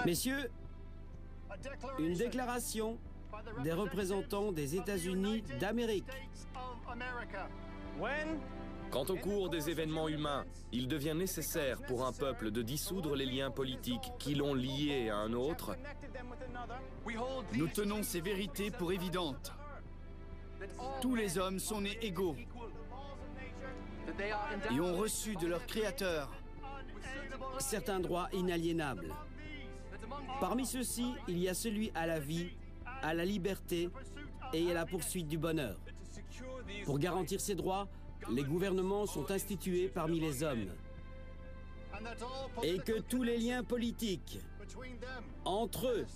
Messieurs, une déclaration des représentants des États-Unis d'Amérique. Quant au cours des événements humains, il devient nécessaire pour un peuple de dissoudre les liens politiques qui l'ont lié à un autre. Nous tenons ces vérités pour évidentes. Tous les hommes sont nés égaux et ont reçu de leur Créateur Certains droits inaliénables. Parmi ceux-ci, il y a celui à la vie, à la liberté et à la poursuite du bonheur. Pour garantir ces droits, les gouvernements sont institués parmi les hommes. Et que tous les liens politiques entre eux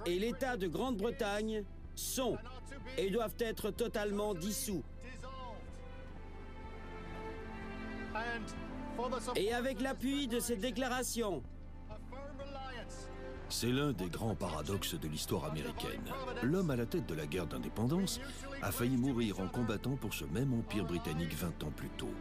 et l'État de Grande-Bretagne sont et doivent être totalement dissous. Et avec l'appui de ces déclarations, c'est l'un des grands paradoxes de l'histoire américaine. L'homme à la tête de la guerre d'indépendance a failli mourir en combattant pour ce même empire britannique 20 ans plus tôt.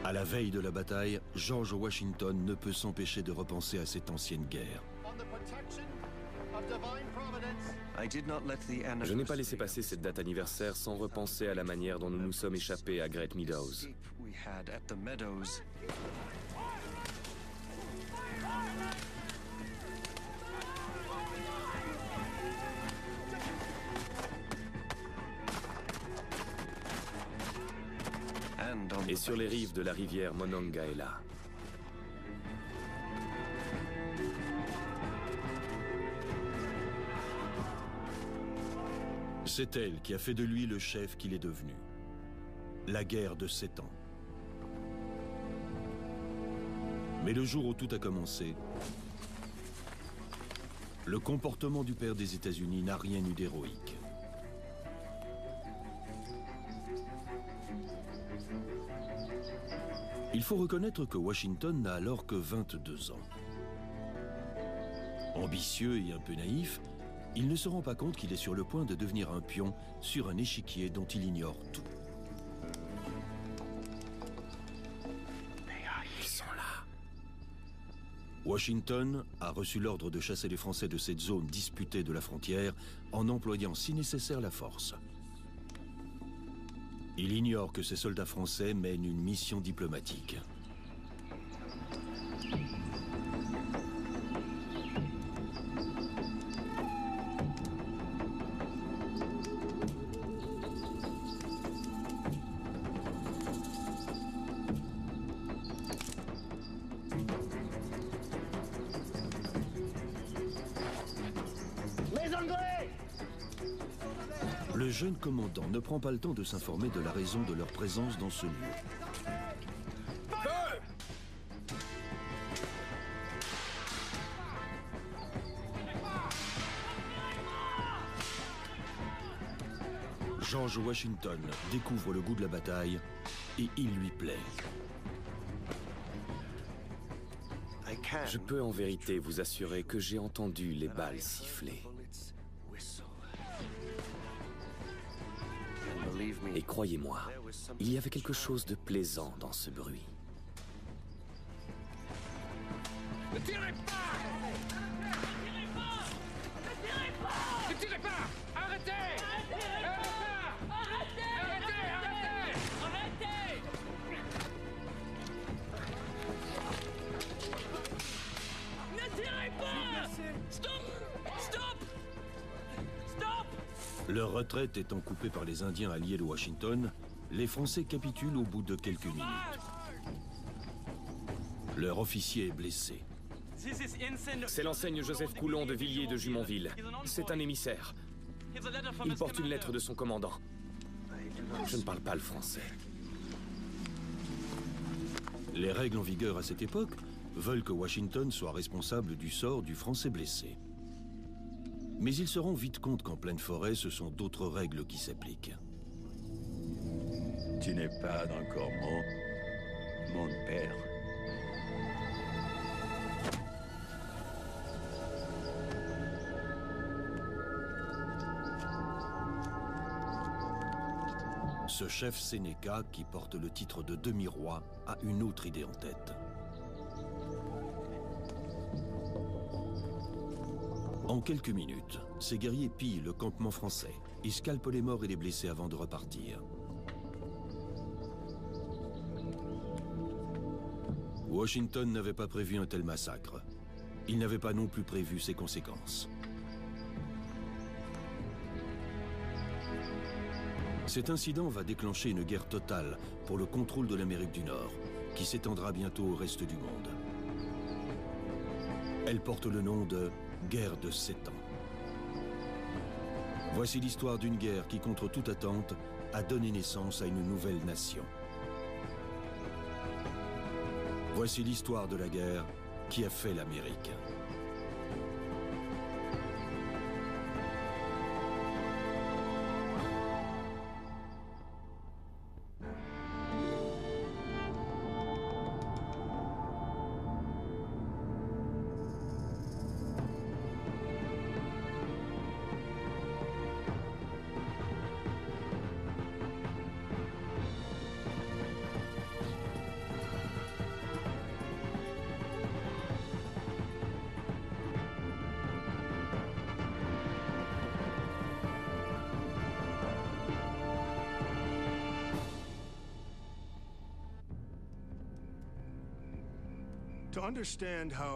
À la veille de la bataille, George Washington ne peut s'empêcher de repenser à cette ancienne guerre. Je n'ai pas laissé passer cette date anniversaire sans repenser à la manière dont nous nous sommes échappés à Great Meadows. Et sur les rives de la rivière Monongahela. C'est elle qui a fait de lui le chef qu'il est devenu. La guerre de 7 ans. Mais le jour où tout a commencé, le comportement du père des États-Unis n'a rien eu d'héroïque. Il faut reconnaître que Washington n'a alors que 22 ans. Ambitieux et un peu naïf, il ne se rend pas compte qu'il est sur le point de devenir un pion sur un échiquier dont il ignore tout. Ils sont là. Washington a reçu l'ordre de chasser les Français de cette zone disputée de la frontière en employant si nécessaire la force. Il ignore que ces soldats français mènent une mission diplomatique. Le jeune commandant ne prend pas le temps de s'informer de la raison de leur présence dans ce lieu. George Washington découvre le goût de la bataille et il lui plaît. Je peux en vérité vous assurer que j'ai entendu les balles siffler. Et croyez-moi, il y avait quelque chose de plaisant dans ce bruit. Ne tirez pas! Ne tirez pas! Ne tirez pas! Ne tirez pas! Arrêtez! Arrêtez! Arrêtez! Arrêtez! Ne tirez pas! Stop! Stop! Stop! Leur retraite étant coupée par les Indiens alliés de Washington, les Français capitulent au bout de quelques minutes. Leur officier est blessé. C'est l'enseigne Joseph Coulon de Villiers de Jumonville. C'est un émissaire. Il porte une lettre de son commandant. Je ne parle pas le français. Les règles en vigueur à cette époque veulent que Washington soit responsable du sort du Français blessé. Mais il se rend vite compte qu'en pleine forêt, ce sont d'autres règles qui s'appliquent. Tu n'es pas encore mort, mon père. Ce chef Sénéca, qui porte le titre de demi-roi, a une autre idée en tête. En quelques minutes, ces guerriers pillent le campement français. Ils scalpent les morts et les blessés avant de repartir. Washington n'avait pas prévu un tel massacre. Il n'avait pas non plus prévu ses conséquences. Cet incident va déclencher une guerre totale pour le contrôle de l'Amérique du Nord, qui s'étendra bientôt au reste du monde. Elle porte le nom de guerre de 7 ans. Voici l'histoire d'une guerre qui, contre toute attente, a donné naissance à une nouvelle nation. Voici l'histoire de la guerre qui a fait l'Amérique.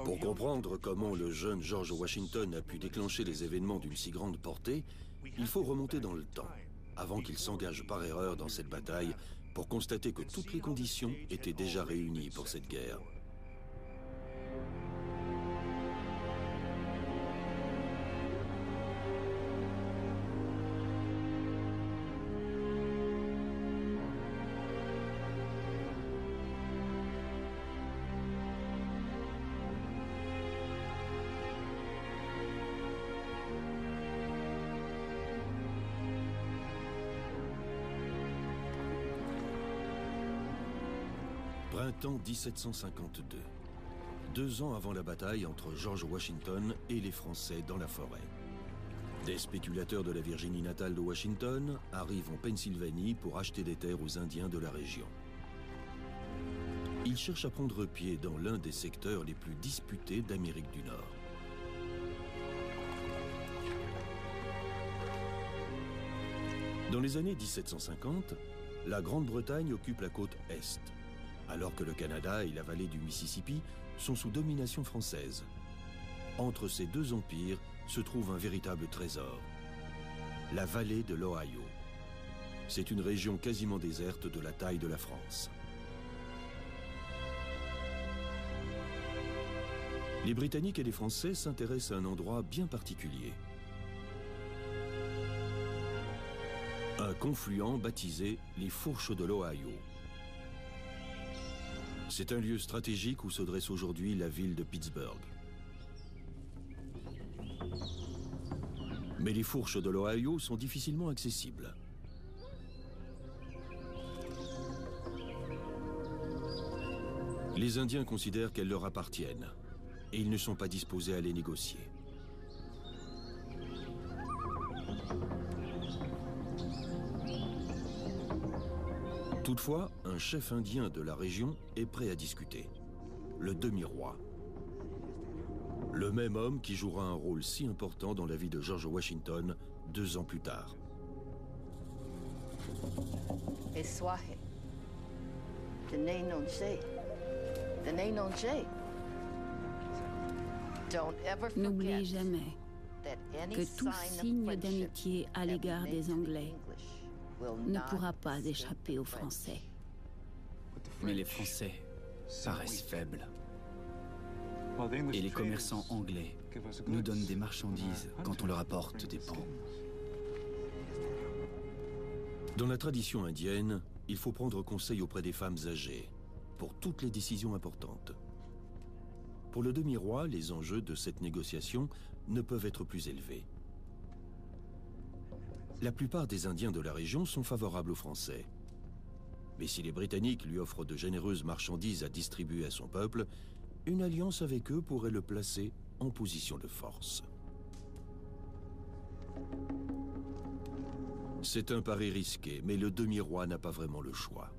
Pour comprendre comment le jeune George Washington a pu déclencher les événements d'une si grande portée, il faut remonter dans le temps, avant qu'il s'engage par erreur dans cette bataille, pour constater que toutes les conditions étaient déjà réunies pour cette guerre. Printemps 1752. 2 ans avant la bataille entre George Washington et les Français dans la forêt. Des spéculateurs de la Virginie natale de Washington arrivent en Pennsylvanie pour acheter des terres aux Indiens de la région. Ils cherchent à prendre pied dans l'un des secteurs les plus disputés d'Amérique du Nord. Dans les années 1750, la Grande-Bretagne occupe la côte Est, alors que le Canada et la vallée du Mississippi sont sous domination française. Entre ces deux empires se trouve un véritable trésor, la vallée de l'Ohio. C'est une région quasiment déserte de la taille de la France. Les Britanniques et les Français s'intéressent à un endroit bien particulier. Un confluent baptisé les Fourches de l'Ohio. C'est un lieu stratégique où se dresse aujourd'hui la ville de Pittsburgh. Mais les Fourches de l'Ohio sont difficilement accessibles. Les Indiens considèrent qu'elles leur appartiennent et ils ne sont pas disposés à les négocier. Toutefois, un chef indien de la région est prêt à discuter, le demi-roi. Le même homme qui jouera un rôle si important dans la vie de George Washington 2 ans plus tard. N'oubliez jamais que tout signe d'amitié à l'égard des Anglais ne pourra pas échapper aux Français. Mais les Français paraissent faibles. Et les commerçants anglais nous donnent des marchandises quand on leur apporte des pans. Dans la tradition indienne, il faut prendre conseil auprès des femmes âgées pour toutes les décisions importantes. Pour le demi-roi, les enjeux de cette négociation ne peuvent être plus élevés. La plupart des Indiens de la région sont favorables aux Français. Mais si les Britanniques lui offrent de généreuses marchandises à distribuer à son peuple, une alliance avec eux pourrait le placer en position de force. C'est un pari risqué, mais le demi-roi n'a pas vraiment le choix.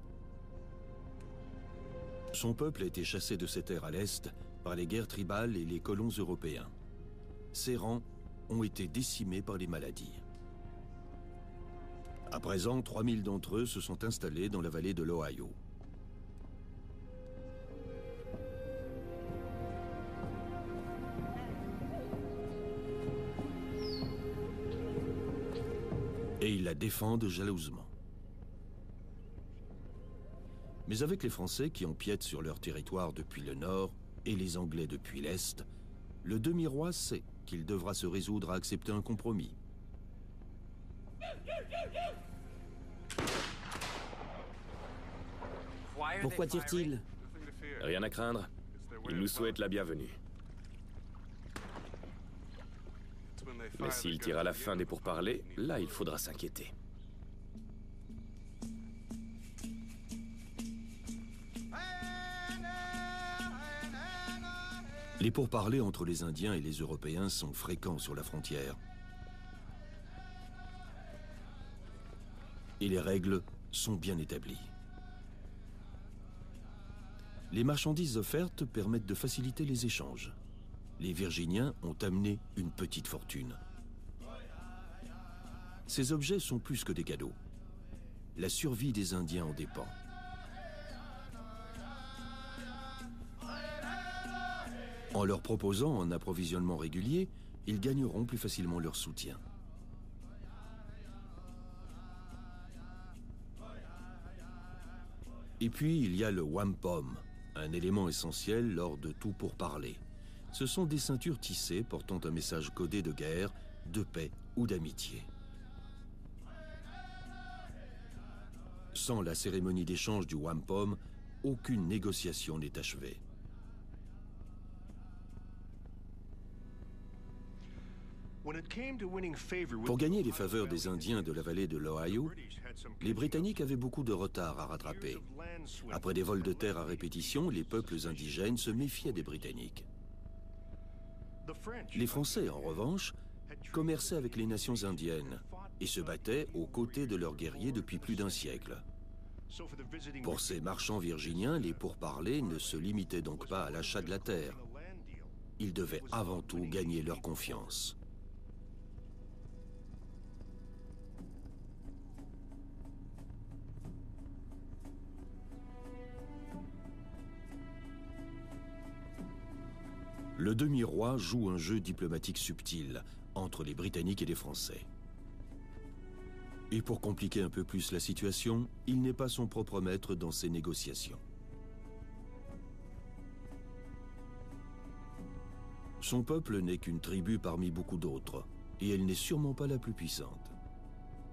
Son peuple a été chassé de ses terres à l'est par les guerres tribales et les colons européens. Ses rangs ont été décimés par les maladies. À présent, 3000 d'entre eux se sont installés dans la vallée de l'Ohio. Et ils la défendent jalousement. Mais avec les Français qui empiètent sur leur territoire depuis le nord et les Anglais depuis l'est, le demi-roi sait qu'il devra se résoudre à accepter un compromis. Pourquoi tire-t-il? Rien à craindre. Il nous souhaite la bienvenue. Mais s'il tire à la fin des pourparlers, là, il faudra s'inquiéter. Les pourparlers entre les Indiens et les Européens sont fréquents sur la frontière. Et les règles sont bien établies. Les marchandises offertes permettent de faciliter les échanges. Les Virginiens ont amené une petite fortune. Ces objets sont plus que des cadeaux. La survie des Indiens en dépend. En leur proposant un approvisionnement régulier, ils gagneront plus facilement leur soutien. Et puis, il y a le wampum, un élément essentiel lors de tout pourparler. Ce sont des ceintures tissées portant un message codé de guerre, de paix ou d'amitié. Sans la cérémonie d'échange du wampum, aucune négociation n'est achevée. Pour gagner les faveurs des Indiens de la vallée de l'Ohio, les Britanniques avaient beaucoup de retard à rattraper. Après des vols de terre à répétition, les peuples indigènes se méfiaient des Britanniques. Les Français, en revanche, commerçaient avec les nations indiennes et se battaient aux côtés de leurs guerriers depuis plus d'un siècle. Pour ces marchands virginiens, les pourparlers ne se limitaient donc pas à l'achat de la terre. Ils devaient avant tout gagner leur confiance. Le demi-roi joue un jeu diplomatique subtil entre les Britanniques et les Français. Et pour compliquer un peu plus la situation, il n'est pas son propre maître dans ces négociations. Son peuple n'est qu'une tribu parmi beaucoup d'autres, et elle n'est sûrement pas la plus puissante.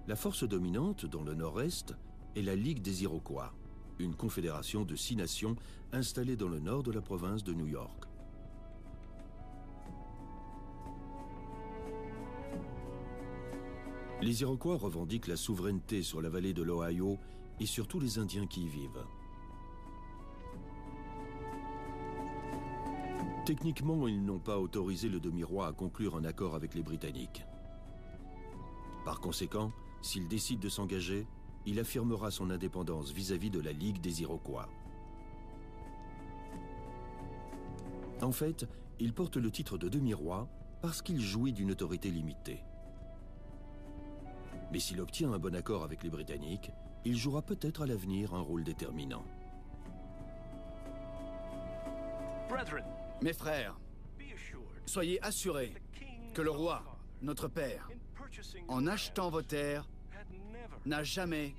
La force dominante dans le nord-est est la Ligue des Iroquois, une confédération de 6 nations installée dans le nord de la province de New York. Les Iroquois revendiquent la souveraineté sur la vallée de l'Ohio et sur tous les Indiens qui y vivent. Techniquement, ils n'ont pas autorisé le demi-roi à conclure un accord avec les Britanniques. Par conséquent, s'il décide de s'engager, il affirmera son indépendance vis-à-vis de la Ligue des Iroquois. En fait, il porte le titre de demi-roi parce qu'il jouit d'une autorité limitée. Mais s'il obtient un bon accord avec les Britanniques, il jouera peut-être à l'avenir un rôle déterminant. Mes frères, soyez assurés que le roi, notre père, en achetant vos terres, n'a jamais...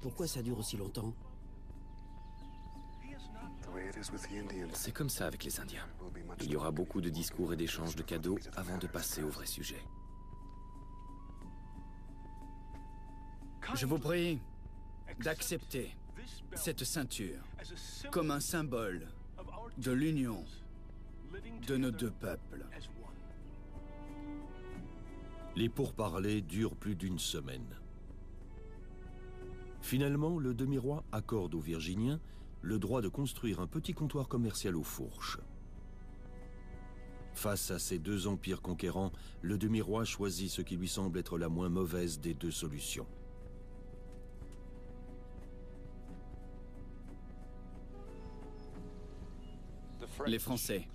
Pourquoi ça dure aussi longtemps? C'est comme ça avec les Indiens. Il y aura beaucoup de discours et d'échanges de cadeaux avant de passer au vrai sujet. Je vous prie d'accepter cette ceinture comme un symbole de l'union de nos deux peuples. Les pourparlers durent plus d'une semaine. Finalement, le demi-roi accorde aux Virginiens le droit de construire un petit comptoir commercial aux Fourches. Face à ces deux empires conquérants, le demi-roi choisit ce qui lui semble être la moins mauvaise des deux solutions. Les Français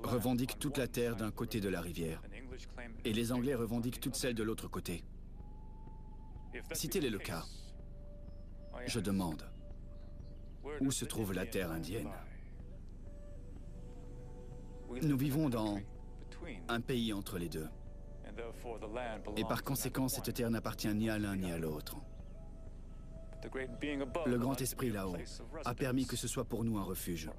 revendiquent toute la terre d'un côté de la rivière, et les Anglais revendiquent toute celle de l'autre côté. Si tel est le cas, je demande, où se trouve la terre indienne? Nous vivons dans un pays entre les deux. Et par conséquent, cette terre n'appartient ni à l'un ni à l'autre. Le grand esprit là-haut a permis que ce soit pour nous un refuge.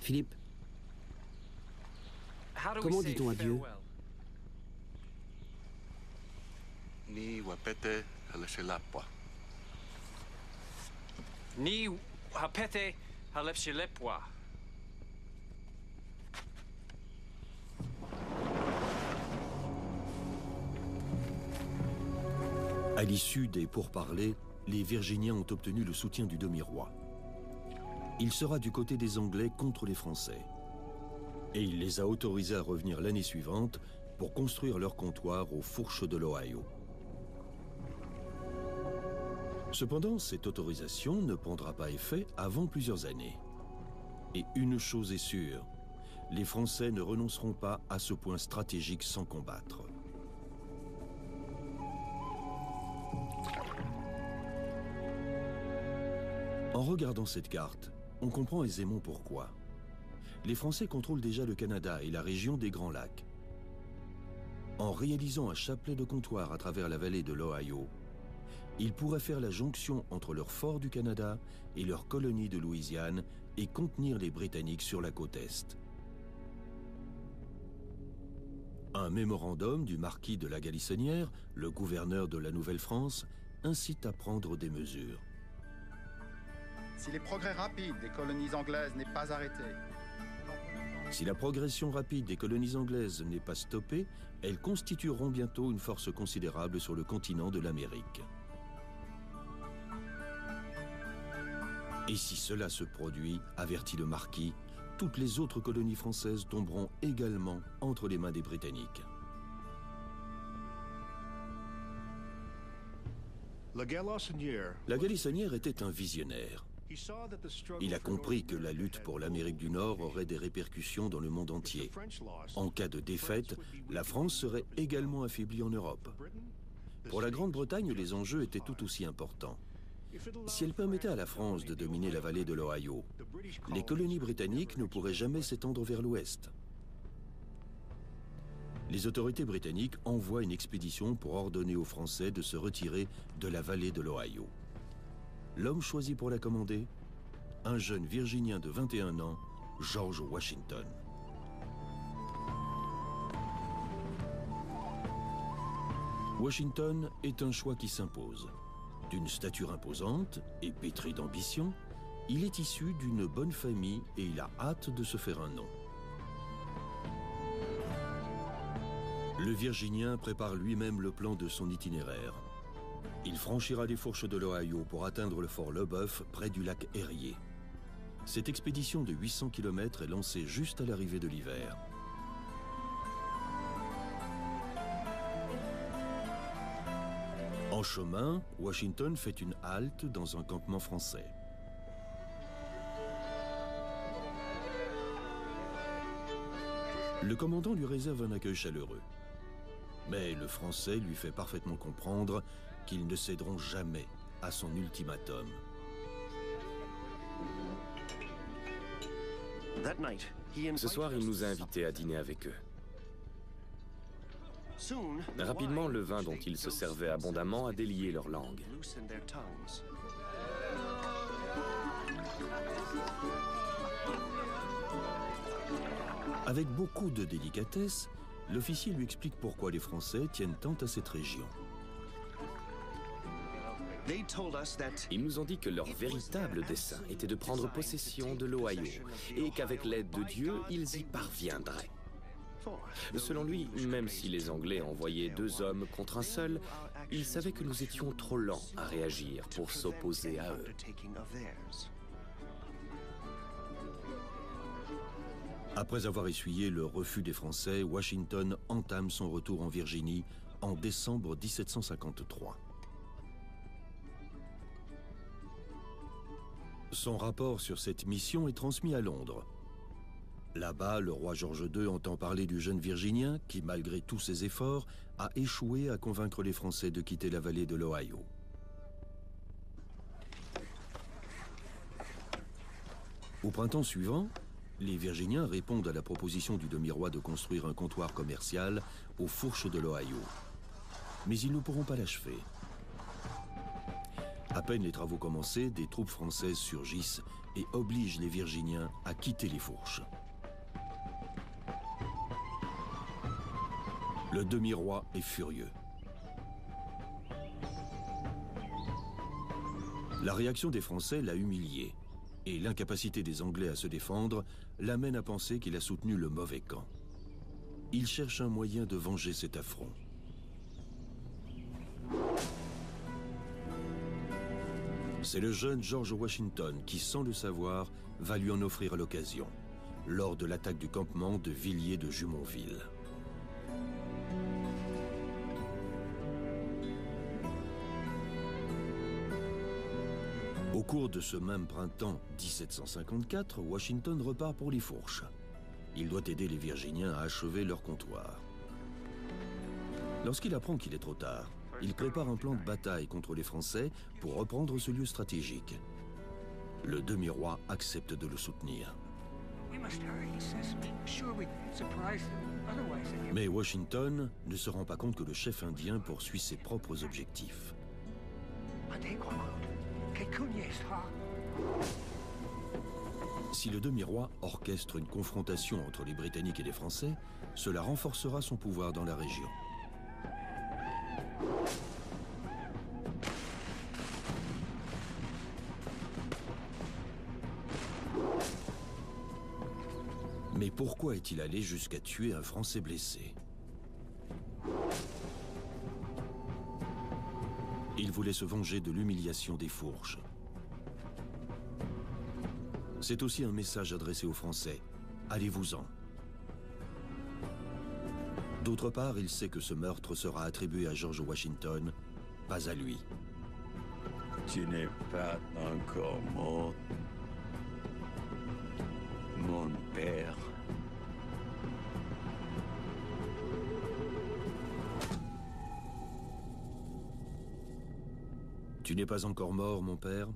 Philippe, comment dit-on adieu? Ni wapete halashelapwa. Ni hapete halepshilepwa. À l'issue des pourparlers, les Virginiens ont obtenu le soutien du demi-roi. Il sera du côté des Anglais contre les Français. Et il les a autorisés à revenir l'année suivante pour construire leur comptoir aux fourches de l'Ohio. Cependant, cette autorisation ne prendra pas effet avant plusieurs années. Et une chose est sûre, les Français ne renonceront pas à ce point stratégique sans combattre. En regardant cette carte, on comprend aisément pourquoi. Les Français contrôlent déjà le Canada et la région des Grands Lacs. En réalisant un chapelet de comptoirs à travers la vallée de l'Ohio, ils pourraient faire la jonction entre leur fort du Canada et leur colonie de Louisiane et contenir les Britanniques sur la côte Est. Un mémorandum du marquis de la Galissonnière, le gouverneur de la Nouvelle-France, incite à prendre des mesures. Si les progrès rapides des colonies anglaises n'est pas arrêté. Si la progression rapide des colonies anglaises n'est pas stoppée, elles constitueront bientôt une force considérable sur le continent de l'Amérique. Et si cela se produit, avertit le marquis, toutes les autres colonies françaises tomberont également entre les mains des Britanniques. La Galissonnière était un visionnaire. Il a compris que la lutte pour l'Amérique du Nord aurait des répercussions dans le monde entier. En cas de défaite, la France serait également affaiblie en Europe. Pour la Grande-Bretagne, les enjeux étaient tout aussi importants. Si elle permettait à la France de dominer la vallée de l'Ohio, les colonies britanniques ne pourraient jamais s'étendre vers l'ouest. Les autorités britanniques envoient une expédition pour ordonner aux Français de se retirer de la vallée de l'Ohio. L'homme choisi pour la commander, un jeune Virginien de 21 ans, George Washington. Washington est un choix qui s'impose. D'une stature imposante et pétri d'ambition, il est issu d'une bonne famille et il a hâte de se faire un nom. Le Virginien prépare lui-même le plan de son itinéraire. Il franchira les fourches de l'Ohio pour atteindre le fort Leboeuf près du lac Erie. Cette expédition de 800 km est lancée juste à l'arrivée de l'hiver. En chemin, Washington fait une halte dans un campement français. Le commandant lui réserve un accueil chaleureux. Mais le Français lui fait parfaitement comprendre qu'ils ne céderont jamais à son ultimatum. Ce soir, il nous a invités à dîner avec eux. Rapidement, le vin dont ils se servaient abondamment a délié leur langue. Avec beaucoup de délicatesse, l'officier lui explique pourquoi les Français tiennent tant à cette région. Ils nous ont dit que leur véritable dessein était de prendre possession de l'Ohio et qu'avec l'aide de Dieu, ils y parviendraient. Selon lui, même si les Anglais envoyaient 2 hommes contre un seul, il savait que nous étions trop lents à réagir pour s'opposer à eux. Après avoir essuyé le refus des Français, Washington entame son retour en Virginie en décembre 1753. Son rapport sur cette mission est transmis à Londres. Là-bas, le roi George II entend parler du jeune Virginien qui, malgré tous ses efforts, a échoué à convaincre les Français de quitter la vallée de l'Ohio. Au printemps suivant, les Virginiens répondent à la proposition du demi-roi de construire un comptoir commercial aux fourches de l'Ohio. Mais ils ne pourront pas l'achever. À peine les travaux commencés, des troupes françaises surgissent et obligent les Virginiens à quitter les fourches. Le demi-roi est furieux. La réaction des Français l'a humilié, et l'incapacité des Anglais à se défendre l'amène à penser qu'il a soutenu le mauvais camp. Il cherche un moyen de venger cet affront. C'est le jeune George Washington qui, sans le savoir, va lui en offrir l'occasion, lors de l'attaque du campement de Villiers de Jumonville. Au cours de ce même printemps 1754, Washington repart pour les fourches. Il doit aider les Virginiens à achever leur comptoir. Lorsqu'il apprend qu'il est trop tard, il prépare un plan de bataille contre les Français pour reprendre ce lieu stratégique. Le demi-roi accepte de le soutenir. Mais Washington ne se rend pas compte que le chef indien poursuit ses propres objectifs. Si le demi-roi orchestre une confrontation entre les Britanniques et les Français, cela renforcera son pouvoir dans la région. Mais pourquoi est-il allé jusqu'à tuer un Français blessé? Il voulait se venger de l'humiliation des fourches. C'est aussi un message adressé aux Français. Allez-vous-en. D'autre part, il sait que ce meurtre sera attribué à George Washington, pas à lui. Tu n'es pas encore mort, mon père. Tu n'es pas encore mort, mon père?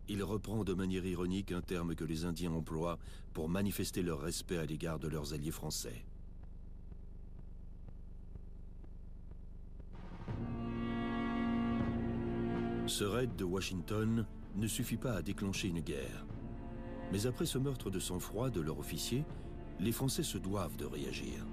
Il reprend de manière ironique un terme que les Indiens emploient pour manifester leur respect à l'égard de leurs alliés français. Ce raid de Washington ne suffit pas à déclencher une guerre. Mais après ce meurtre de sang-froid de leur officier, les Français se doivent de réagir.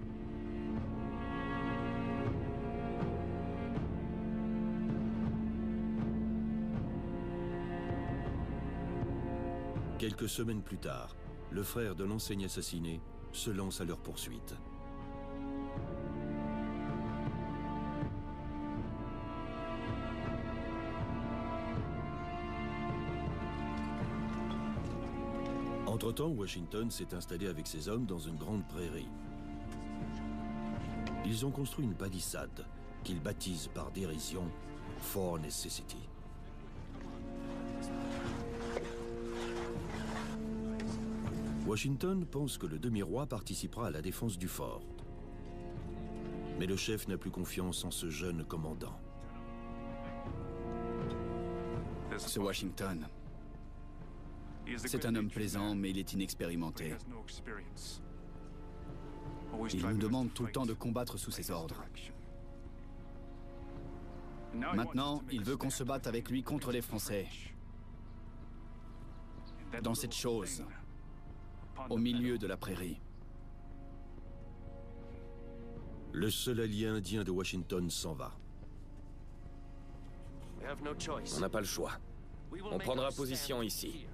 Quelques semaines plus tard, le frère de l'enseigne assassiné se lance à leur poursuite. Entre-temps, Washington s'est installé avec ses hommes dans une grande prairie. Ils ont construit une palissade qu'ils baptisent par dérision Fort Necessity. Washington pense que le demi-roi participera à la défense du fort. Mais le chef n'a plus confiance en ce jeune commandant. C'est Washington. C'est un homme plaisant, mais il est inexpérimenté. Il nous demande tout le temps de combattre sous ses ordres. Maintenant, il veut qu'on se batte avec lui contre les Français. Dans cette chose, au milieu de la prairie. Le seul allié indien de Washington s'en va. On n'a pas le choix. On prendra position ici.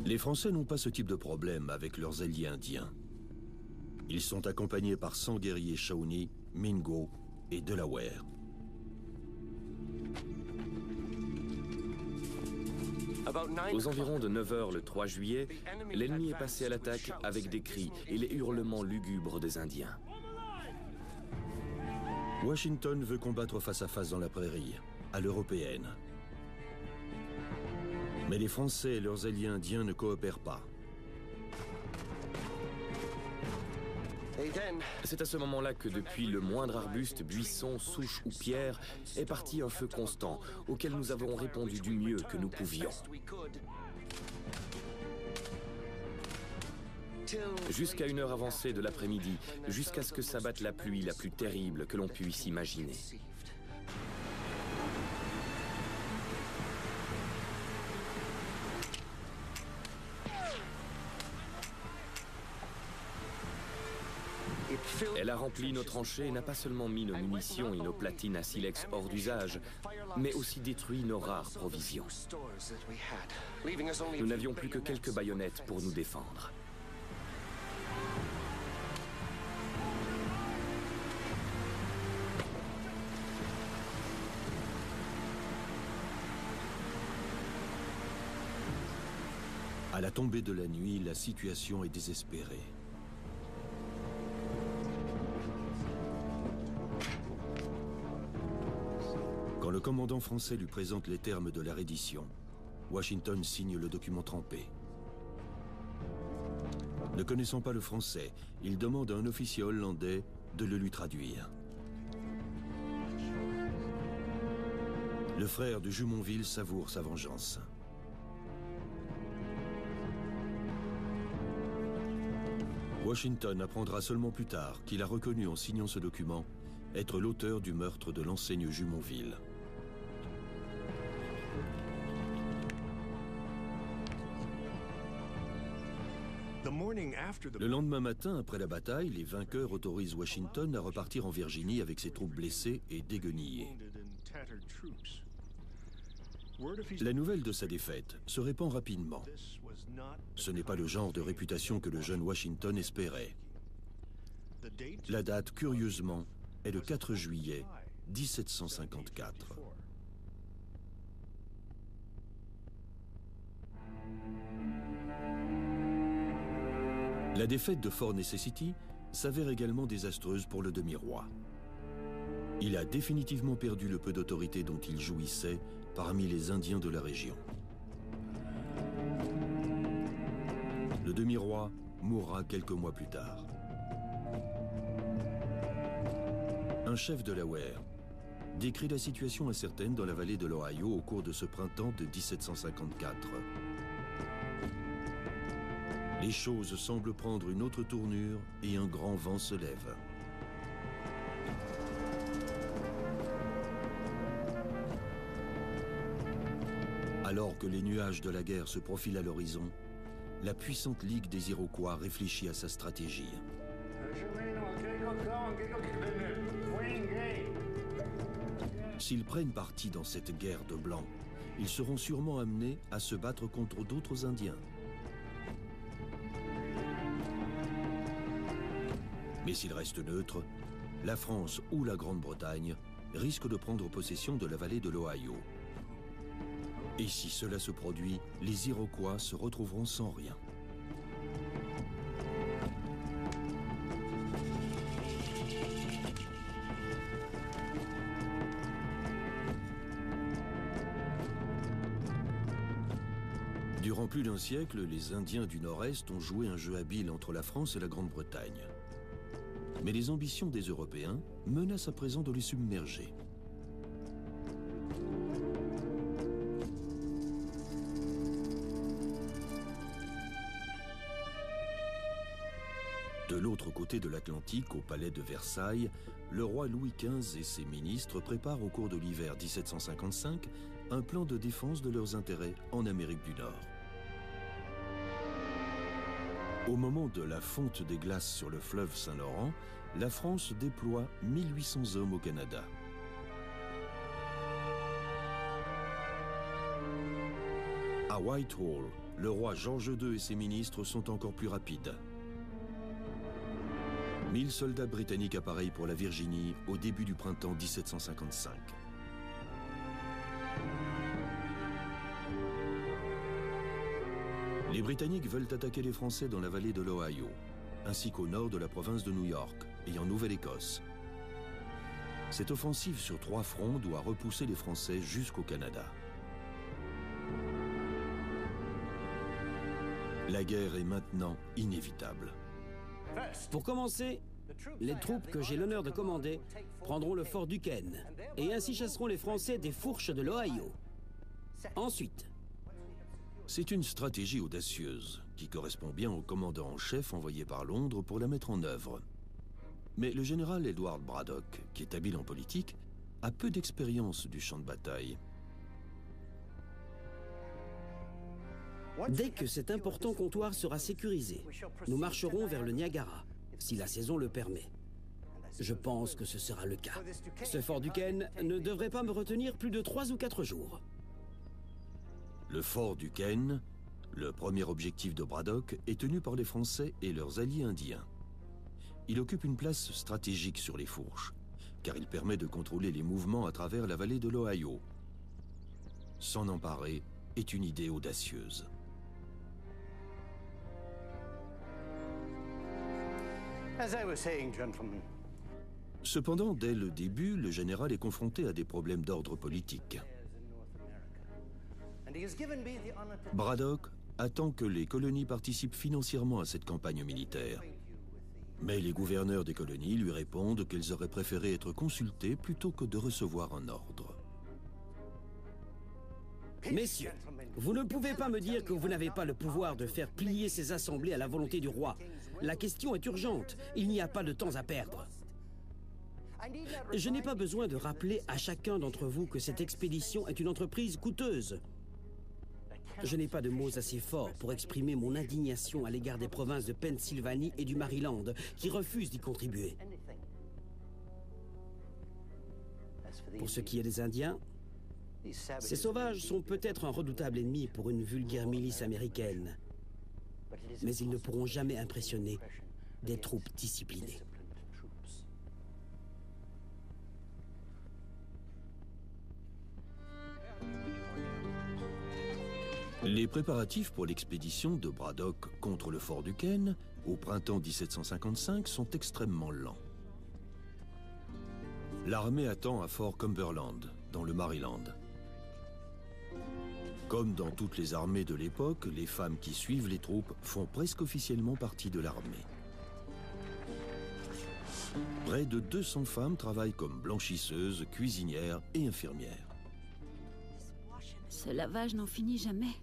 Les Français n'ont pas ce type de problème avec leurs alliés indiens. Ils sont accompagnés par 100 guerriers Shawnee, Mingo et Delaware. Aux environs de 9 h le 3 juillet, l'ennemi est passé à l'attaque avec des cris et les hurlements lugubres des Indiens. Washington veut combattre face à face dans la prairie, à l'européenne. Mais les Français et leurs alliés indiens ne coopèrent pas. C'est à ce moment-là que depuis le moindre arbuste, buisson, souche ou pierre est parti un feu constant, auquel nous avons répondu du mieux que nous pouvions. Jusqu'à une heure avancée de l'après-midi, jusqu'à ce que s'abatte la pluie la plus terrible que l'on puisse imaginer. Elle a rempli nos tranchées et n'a pas seulement mis nos munitions et nos platines à silex hors d'usage, mais aussi détruit nos rares provisions. Nous n'avions plus que quelques baïonnettes pour nous défendre. À la tombée de la nuit, la situation est désespérée. Quand le commandant français lui présente les termes de la reddition, Washington signe le document trempé. Ne connaissant pas le français, il demande à un officier hollandais de le lui traduire. Le frère de Jumonville savoure sa vengeance. Washington apprendra seulement plus tard qu'il a reconnu en signant ce document être l'auteur du meurtre de l'enseigne Jumonville. Le lendemain matin, après la bataille, les vainqueurs autorisent Washington à repartir en Virginie avec ses troupes blessées et déguenillées. La nouvelle de sa défaite se répand rapidement. Ce n'est pas le genre de réputation que le jeune Washington espérait. La date, curieusement, est le 4 juillet 1754. La défaite de Fort Necessity s'avère également désastreuse pour le demi-roi. Il a définitivement perdu le peu d'autorité dont il jouissait parmi les Indiens de la région. Le demi-roi mourra quelques mois plus tard. Un chef de Delaware décrit la situation incertaine dans la vallée de l'Ohio au cours de ce printemps de 1754. Les choses semblent prendre une autre tournure et un grand vent se lève. Alors que les nuages de la guerre se profilent à l'horizon, la puissante Ligue des Iroquois réfléchit à sa stratégie. S'ils prennent parti dans cette guerre de blancs, ils seront sûrement amenés à se battre contre d'autres Indiens. Mais s'ils restent neutres, la France ou la Grande-Bretagne risquent de prendre possession de la vallée de l'Ohio. Et si cela se produit, les Iroquois se retrouveront sans rien. Durant plus d'un siècle, les Indiens du Nord-Est ont joué un jeu habile entre la France et la Grande-Bretagne. Mais les ambitions des Européens menacent à présent de les submerger. De l'autre côté de l'Atlantique, au palais de Versailles, le roi Louis XV et ses ministres préparent au cours de l'hiver 1755 un plan de défense de leurs intérêts en Amérique du Nord. Au moment de la fonte des glaces sur le fleuve Saint-Laurent, la France déploie 1800 hommes au Canada. À Whitehall, le roi George II et ses ministres sont encore plus rapides. 1000 soldats britanniques appareillent pour la Virginie au début du printemps 1755. Les Britanniques veulent attaquer les Français dans la vallée de l'Ohio, ainsi qu'au nord de la province de New York et en Nouvelle-Écosse. Cette offensive sur 3 fronts doit repousser les Français jusqu'au Canada. La guerre est maintenant inévitable. Pour commencer, les troupes que j'ai l'honneur de commander prendront le fort Duquesne et ainsi chasseront les Français des fourches de l'Ohio. Ensuite, c'est une stratégie audacieuse qui correspond bien au commandant en chef envoyé par Londres pour la mettre en œuvre. Mais le général Edward Braddock, qui est habile en politique, a peu d'expérience du champ de bataille. Dès que cet important comptoir sera sécurisé, nous marcherons vers le Niagara, si la saison le permet. Je pense que ce sera le cas. Ce fort Duquesne ne devrait pas me retenir plus de 3 ou 4 jours. Le fort Duquesne, le premier objectif de Braddock, est tenu par les Français et leurs alliés indiens. Il occupe une place stratégique sur les fourches, car il permet de contrôler les mouvements à travers la vallée de l'Ohio. S'en emparer est une idée audacieuse. Cependant, dès le début, le général est confronté à des problèmes d'ordre politique. Braddock attend que les colonies participent financièrement à cette campagne militaire. Mais les gouverneurs des colonies lui répondent qu'ils auraient préféré être consultés plutôt que de recevoir un ordre. Messieurs, vous ne pouvez pas me dire que vous n'avez pas le pouvoir de faire plier ces assemblées à la volonté du roi. La question est urgente. Il n'y a pas de temps à perdre. Je n'ai pas besoin de rappeler à chacun d'entre vous que cette expédition est une entreprise coûteuse. Je n'ai pas de mots assez forts pour exprimer mon indignation à l'égard des provinces de Pennsylvanie et du Maryland, qui refusent d'y contribuer. Pour ce qui est des Indiens, ces sauvages sont peut-être un redoutable ennemi pour une vulgaire milice américaine, mais ils ne pourront jamais impressionner des troupes disciplinées. Les préparatifs pour l'expédition de Braddock contre le fort Duquesne, au printemps 1755, sont extrêmement lents. L'armée attend à Fort Cumberland, dans le Maryland. Comme dans toutes les armées de l'époque, les femmes qui suivent les troupes font presque officiellement partie de l'armée. Près de 200 femmes travaillent comme blanchiseuses, cuisinières et infirmières. Ce lavage n'en finit jamais.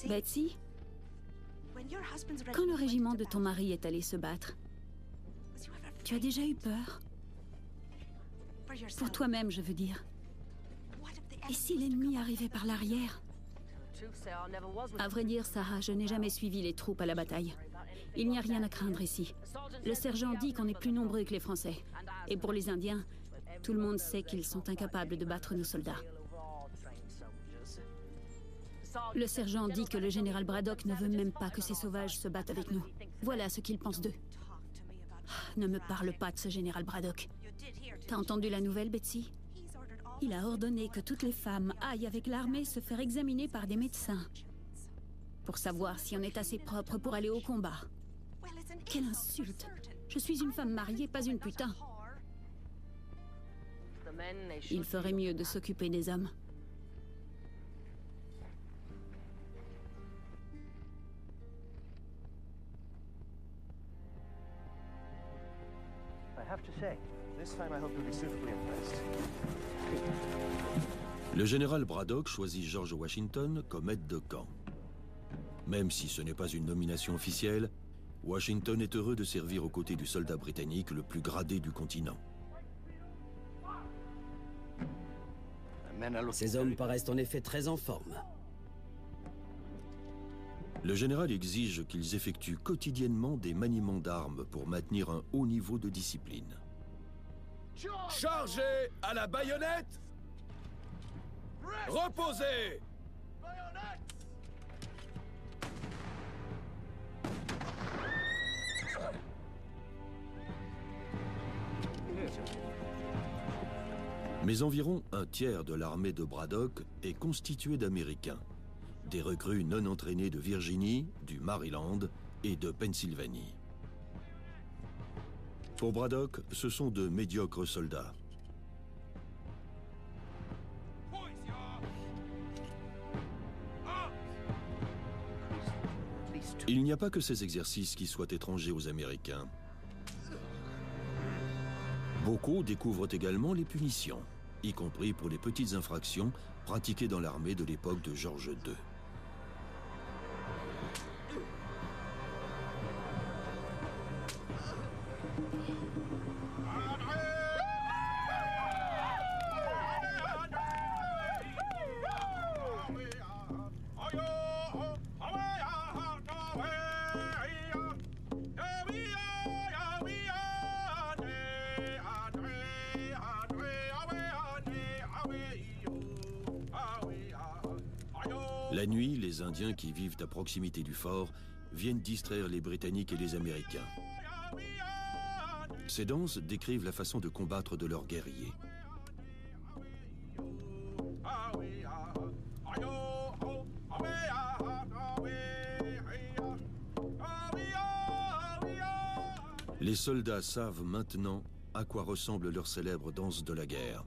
Betsy, quand le régiment de ton mari est allé se battre, tu as déjà eu peur? Pour toi-même, je veux dire. Et si l'ennemi arrivait par l'arrière? À vrai dire, Sarah, je n'ai jamais suivi les troupes à la bataille. Il n'y a rien à craindre ici. Le sergent dit qu'on est plus nombreux que les Français. Et pour les Indiens, tout le monde sait qu'ils sont incapables de battre nos soldats. Le sergent dit que le général Braddock ne veut même pas que ces sauvages se battent avec nous. Voilà ce qu'il pense d'eux. Ne me parle pas de ce général Braddock. T'as entendu la nouvelle, Betsy? Il a ordonné que toutes les femmes aillent avec l'armée se faire examiner par des médecins pour savoir si on est assez propre pour aller au combat. Quelle insulte! Je suis une femme mariée, pas une putain. Il ferait mieux de s'occuper des hommes. Le général Braddock choisit George Washington comme aide de camp. Même si ce n'est pas une nomination officielle, Washington est heureux de servir aux côtés du soldat britannique le plus gradé du continent. Ces hommes paraissent en effet très en forme. Le général exige qu'ils effectuent quotidiennement des maniements d'armes pour maintenir un haut niveau de discipline. Chargez à la baïonnette! Reposez! Mais environ un tiers de l'armée de Braddock est constituée d'Américains, des recrues non entraînées de Virginie, du Maryland et de Pennsylvanie. Pour Braddock, ce sont de médiocres soldats. Il n'y a pas que ces exercices qui soient étrangers aux Américains. Beaucoup découvrent également les punitions, y compris pour les petites infractions pratiquées dans l'armée de l'époque de George II. La nuit, les Indiens qui vivent à proximité du fort viennent distraire les Britanniques et les Américains. Ces danses décrivent la façon de combattre de leurs guerriers. Les soldats savent maintenant à quoi ressemble leur célèbre danse de la guerre.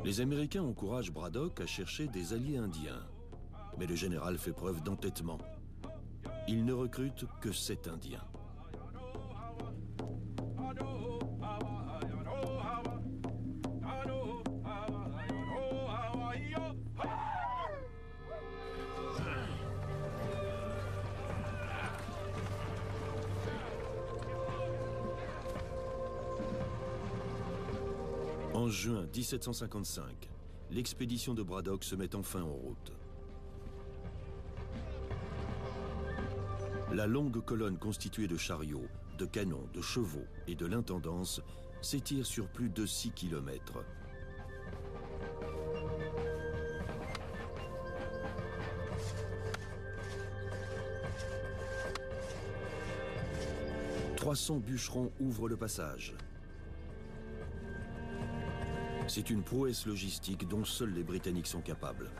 Les Américains encouragent Braddock à chercher des alliés indiens. Mais le général fait preuve d'entêtement. Il ne recrute que 7 Indiens. En juin 1755, l'expédition de Braddock se met enfin en route. La longue colonne constituée de chariots, de canons, de chevaux et de l'intendance s'étire sur plus de 6 kilomètres. « 300 bûcherons ouvrent le passage. C'est une prouesse logistique dont seuls les Britanniques sont capables.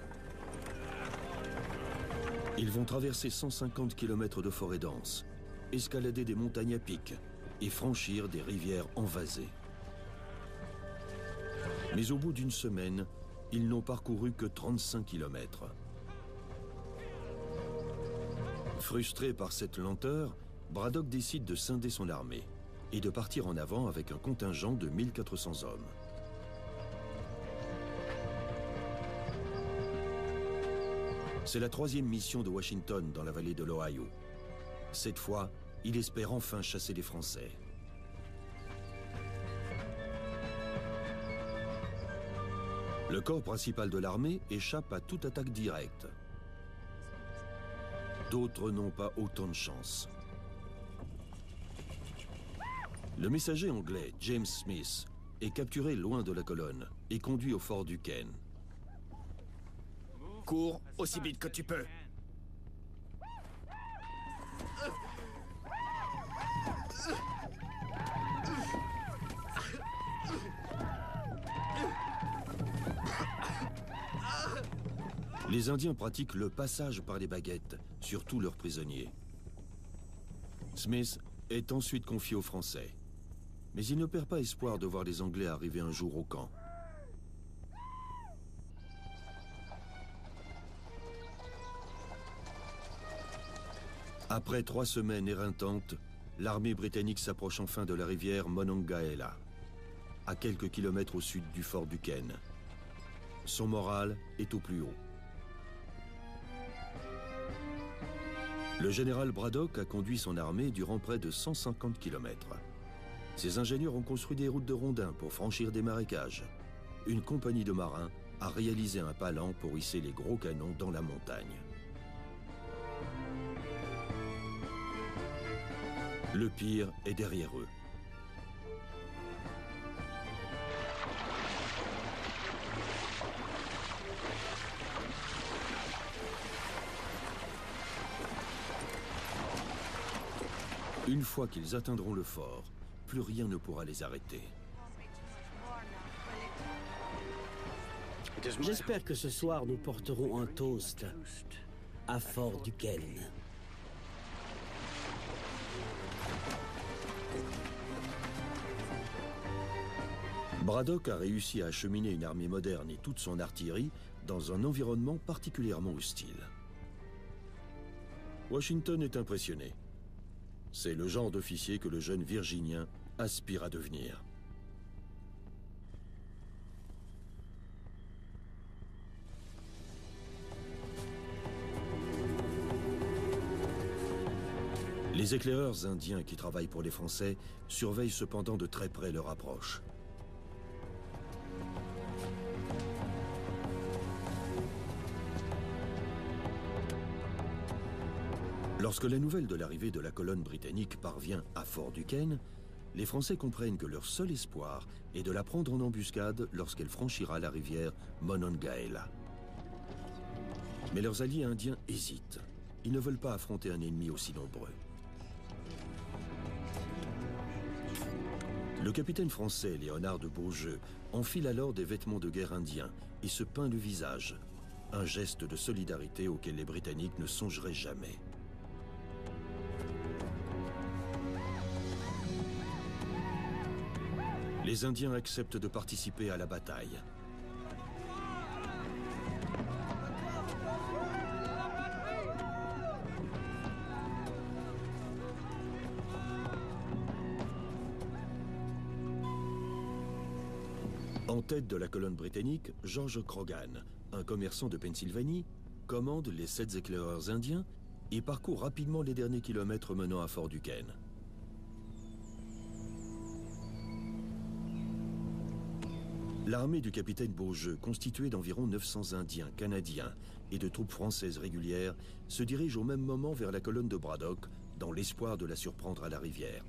Ils vont traverser 150 km de forêt dense, escalader des montagnes à pic et franchir des rivières envasées. Mais au bout d'une semaine, ils n'ont parcouru que 35 km. Frustré par cette lenteur, Braddock décide de scinder son armée et de partir en avant avec un contingent de 1400 hommes. C'est la 3e mission de Washington dans la vallée de l'Ohio. Cette fois, il espère enfin chasser les Français. Le corps principal de l'armée échappe à toute attaque directe. D'autres n'ont pas autant de chance. Le messager anglais James Smith est capturé loin de la colonne et conduit au fort Duquesne. Cours aussi vite que tu peux. Les Indiens pratiquent le passage par les baguettes sur tous leurs prisonniers. Smith est ensuite confié aux Français. Mais il ne perd pas espoir de voir les Anglais arriver un jour au camp. Après 3 semaines éreintantes, l'armée britannique s'approche enfin de la rivière Monongahela, à quelques kilomètres au sud du fort Duquesne. Son moral est au plus haut. Le général Braddock a conduit son armée durant près de 150 km. Ces ingénieurs ont construit des routes de rondins pour franchir des marécages. Une compagnie de marins a réalisé un palan pour hisser les gros canons dans la montagne. Le pire est derrière eux. Une fois qu'ils atteindront le fort, plus rien ne pourra les arrêter. J'espère que ce soir nous porterons un toast à Fort Duquesne. Braddock a réussi à acheminer une armée moderne et toute son artillerie dans un environnement particulièrement hostile. Washington est impressionné. C'est le genre d'officier que le jeune Virginien aspire à devenir. Les éclaireurs indiens qui travaillent pour les Français surveillent cependant de très près leur approche. Lorsque la nouvelle de l'arrivée de la colonne britannique parvient à Fort Duquesne, les Français comprennent que leur seul espoir est de la prendre en embuscade lorsqu'elle franchira la rivière Monongahela. Mais leurs alliés indiens hésitent. Ils ne veulent pas affronter un ennemi aussi nombreux. Le capitaine français Léonard de Beaujeu enfile alors des vêtements de guerre indiens et se peint le visage. Un geste de solidarité auquel les Britanniques ne songeraient jamais. Les Indiens acceptent de participer à la bataille. En tête de la colonne britannique, George Croghan, un commerçant de Pennsylvanie, commande les 7 éclaireurs indiens et parcourt rapidement les derniers kilomètres menant à Fort Duquesne. L'armée du capitaine Beaujeu, constituée d'environ 900 Indiens, Canadiens et de troupes françaises régulières, se dirige au même moment vers la colonne de Braddock, dans l'espoir de la surprendre à la rivière.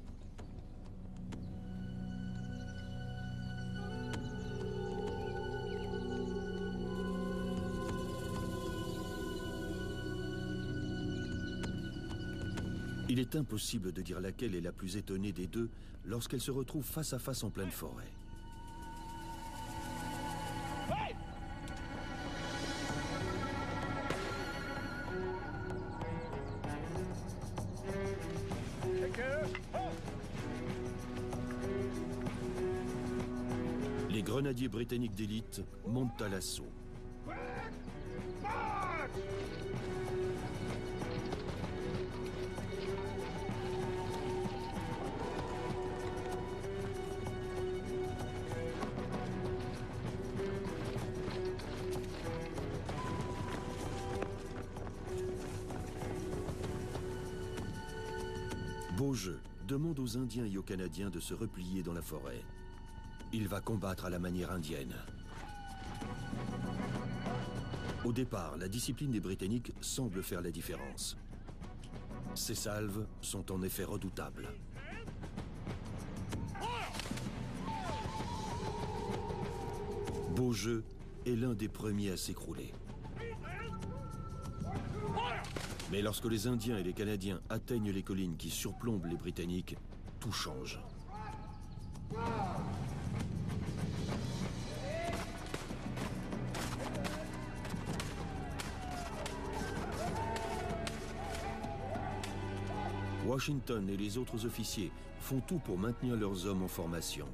Il est impossible de dire laquelle est la plus étonnée des deux lorsqu'elle se retrouve face à face en pleine forêt. Les grenadiers britanniques d'élite montent à l'assaut. Beaujeu demande aux Indiens et aux Canadiens de se replier dans la forêt. Il va combattre à la manière indienne. Au départ, la discipline des Britanniques semble faire la différence. Ces salves sont en effet redoutables. Beaujeu est l'un des premiers à s'écrouler. Mais lorsque les Indiens et les Canadiens atteignent les collines qui surplombent les Britanniques, tout change. Washington et les autres officiers font tout pour maintenir leurs hommes en formation.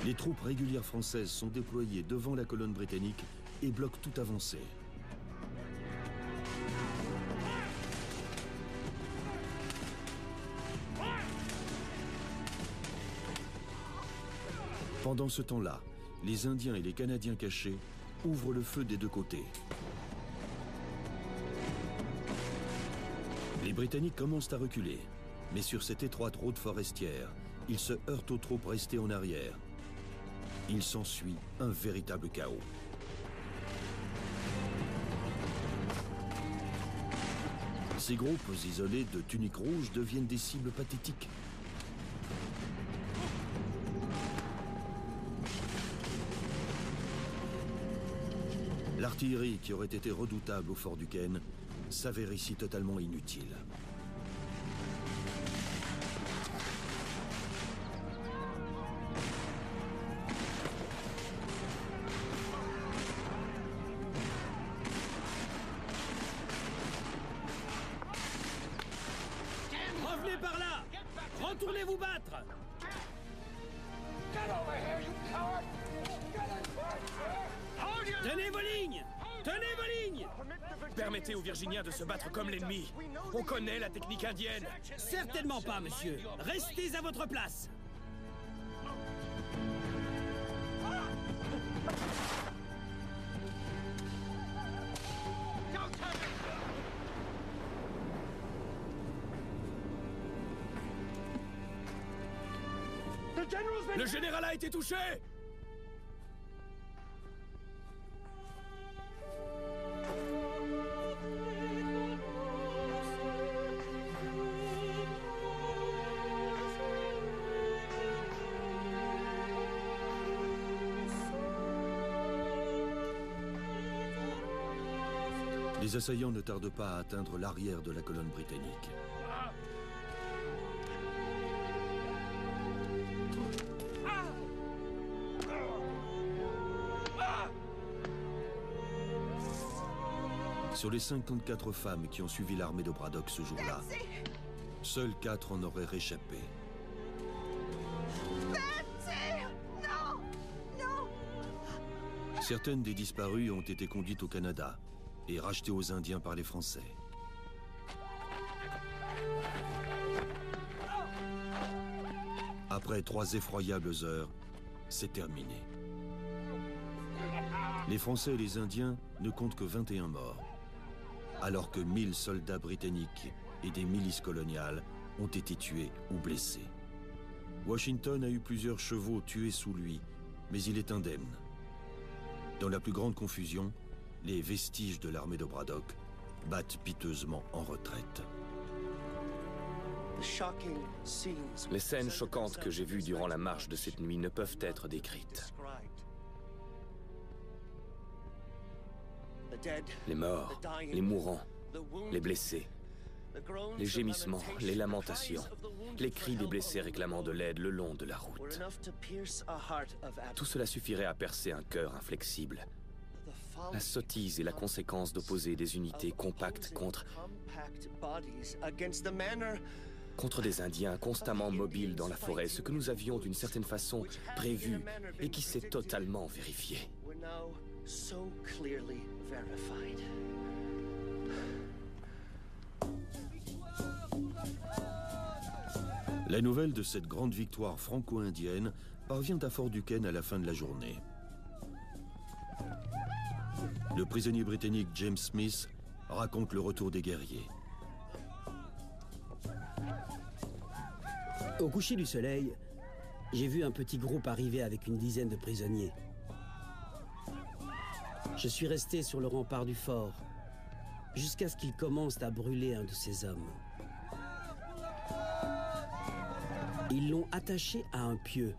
Les troupes régulières françaises sont déployées devant la colonne britannique et bloquent toute avancée. Pendant ce temps-là, les Indiens et les Canadiens cachés ouvrent le feu des deux côtés. Britanniques commencent à reculer, mais sur cette étroite route forestière, ils se heurtent aux troupes restées en arrière. Il s'ensuit un véritable chaos. Ces groupes isolés de tuniques rouges deviennent des cibles pathétiques. L'artillerie, qui aurait été redoutable au fort Duquesne, s'avère ici totalement inutile. Revenez par là! Retournez vous battre! Tenez vos lignes! Tenez vos lignes! Permettez aux Virginiens de se battre comme l'ennemi. On connaît la technique indienne. Certainement pas, monsieur. Restez à votre place. Le général a été touché! Les assaillants ne tardent pas à atteindre l'arrière de la colonne britannique. Sur les 54 femmes qui ont suivi l'armée de Braddock ce jour-là, seules 4 en auraient réchappé. Certaines des disparues ont été conduites au Canada et rachetées aux Indiens par les Français. Après 3 effroyables heures, c'est terminé. Les Français et les Indiens ne comptent que 21 morts, alors que 1000 soldats britanniques et des milices coloniales ont été tués ou blessés. Washington a eu plusieurs chevaux tués sous lui, mais il est indemne. Dans la plus grande confusion, les vestiges de l'armée de Braddock battent piteusement en retraite. Les scènes choquantes que j'ai vues durant la marche de cette nuit ne peuvent être décrites. Les morts, les mourants, les blessés, les gémissements, les lamentations, les cris des blessés réclamant de l'aide le long de la route. Tout cela suffirait à percer un cœur inflexible. La sottise et la conséquence d'opposer des unités compactes contre des Indiens constamment mobiles dans la forêt, ce que nous avions d'une certaine façon prévu et qui s'est totalement vérifié. La nouvelle de cette grande victoire franco-indienne parvient à Fort Duquesne à la fin de la journée. Le prisonnier britannique James Smith raconte le retour des guerriers. Au coucher du soleil, j'ai vu un petit groupe arriver avec une dizaine de prisonniers. Je suis resté sur le rempart du fort jusqu'à ce qu'ils commencent à brûler un de ces hommes. Ils l'ont attaché à un pieu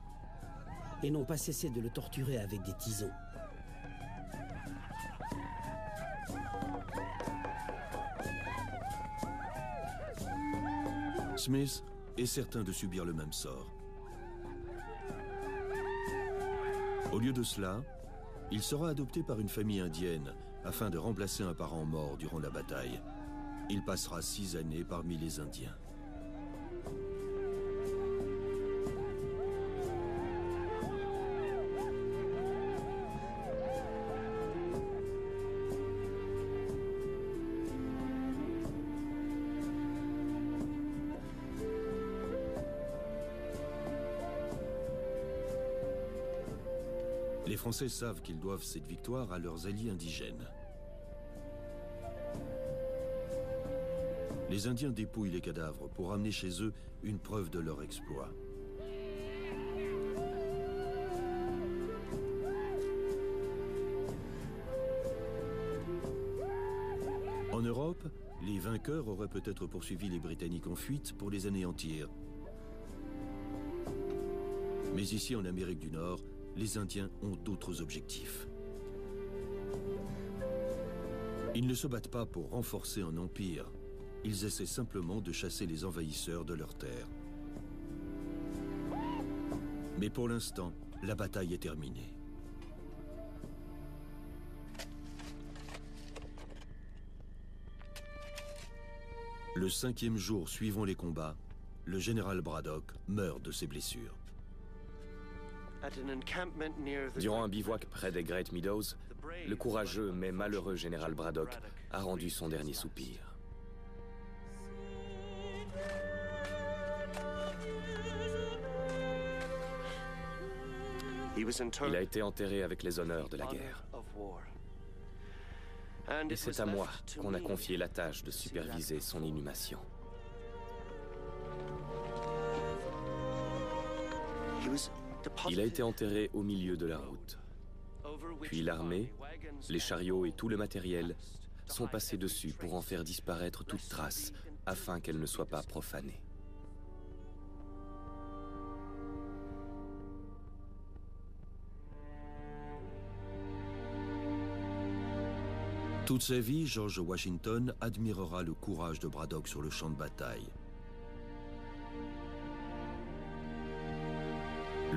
et n'ont pas cessé de le torturer avec des tisons. Smith est certain de subir le même sort. Au lieu de cela, il sera adopté par une famille indienne afin de remplacer un parent mort durant la bataille. Il passera 6 années parmi les Indiens. Les Français savent qu'ils doivent cette victoire à leurs alliés indigènes. Les Indiens dépouillent les cadavres pour ramener chez eux une preuve de leur exploit. En Europe, les vainqueurs auraient peut-être poursuivi les Britanniques en fuite pour les anéantir. Mais ici, en Amérique du Nord, les Indiens ont d'autres objectifs. Ils ne se battent pas pour renforcer un empire. Ils essaient simplement de chasser les envahisseurs de leurs terres. Mais pour l'instant, la bataille est terminée. Le 5e jour suivant les combats, le général Braddock meurt de ses blessures. Durant un bivouac près des Great Meadows, le courageux mais malheureux général Braddock a rendu son dernier soupir. Il a été enterré avec les honneurs de la guerre. Et c'est à moi qu'on a confié la tâche de superviser son inhumation. Il a été enterré au milieu de la route. Puis l'armée, les chariots et tout le matériel sont passés dessus pour en faire disparaître toute trace, afin qu'elle ne soit pas profanée. Toute sa vie, George Washington admirera le courage de Braddock sur le champ de bataille.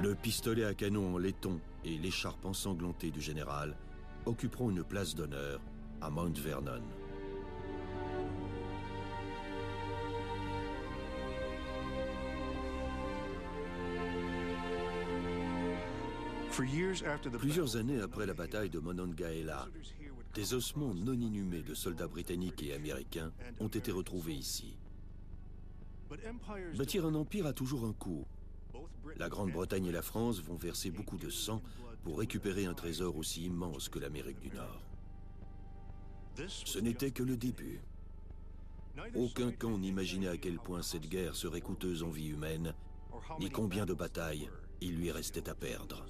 Le pistolet à canon en laiton et l'écharpe ensanglantée du général occuperont une place d'honneur à Mount Vernon. Plusieurs années après la bataille de Monongahela, des ossements non inhumés de soldats britanniques et américains ont été retrouvés ici. Bâtir un empire a toujours un coût. La Grande-Bretagne et la France vont verser beaucoup de sang pour récupérer un trésor aussi immense que l'Amérique du Nord. Ce n'était que le début. Aucun camp n'imaginait à quel point cette guerre serait coûteuse en vie humaine, ni combien de batailles il lui restait à perdre.